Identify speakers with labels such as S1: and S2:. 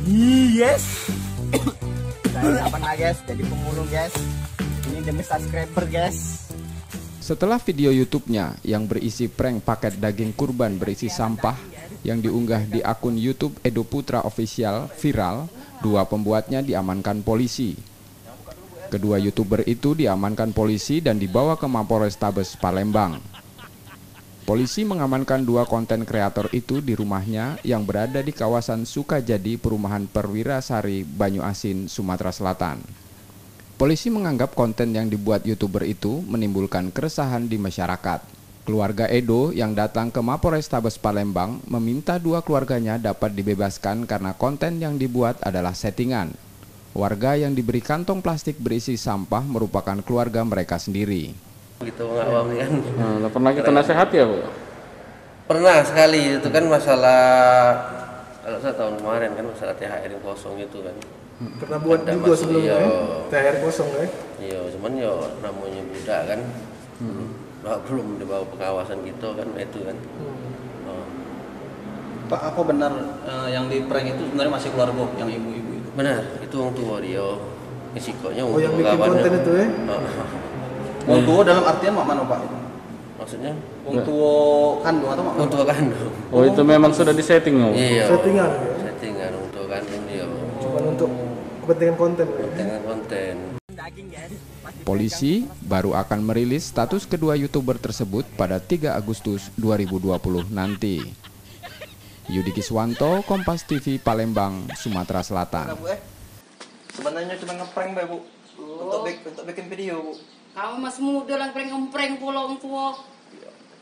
S1: Yes. Saya apa guys? Jadi pemulung guys. Ini demi subscriber guys.
S2: Setelah video YouTube-nya yang berisi prank paket daging kurban berisi sampah yang diunggah di akun YouTube Edo Putra Official viral, dua pembuatnya diamankan polisi. Kedua YouTuber itu diamankan polisi dan dibawa ke Mapolrestabes Palembang. Polisi mengamankan dua konten kreator itu di rumahnya yang berada di kawasan Sukajadi, Perumahan Perwirasari, Banyuasin, Sumatera Selatan. Polisi menganggap konten yang dibuat YouTuber itu menimbulkan keresahan di masyarakat. Keluarga Edo yang datang ke Mapolrestabes Palembang meminta dua keluarganya dapat dibebaskan karena konten yang dibuat adalah settingan. Warga yang diberi kantong plastik berisi sampah merupakan keluarga mereka sendiri.
S3: Gitu ngawang kan.
S4: Nah, pernah kita nasihat ya, Bu?
S3: Pernah sekali, itu kan masalah, kalau saya tahun kemarin kan masalah THR yang kosong itu kan.
S5: Pernah buat
S3: ada
S5: juga sebelumnya, THR kosong kan?
S3: Iya, cuman ya namanya budak kan. Belum dibawa pengawasan gitu kan, itu kan.
S6: Pak, apa benar yang di prank itu sebenarnya masih keluarga yang ibu-ibu itu?
S3: Benar, itu orang tua dia. Risikonya
S5: Oh, yang bikin konten itu ya?
S6: Wong tua dalam artian mana Pak?
S3: Maksudnya?
S6: Wong tua kandung atau
S3: Orang tua kandung.
S4: Oh, itu memang sudah disetting, Bu?
S3: Iya.
S5: Settingan ya?
S3: Settingan orang tua kandung dia.
S5: Cuma untuk kepentingan konten ya?
S3: Kepentingan konten.
S2: Polisi baru akan merilis status kedua YouTuber tersebut pada 3 Agustus 2020 nanti. Yudi Kiswanto, Kompas TV, Palembang, Sumatera Selatan.
S6: Sebenarnya cuma ngeprank, Bu. Untuk bikin video, Bu.
S7: Kamu masih muda lang prank pulau tua.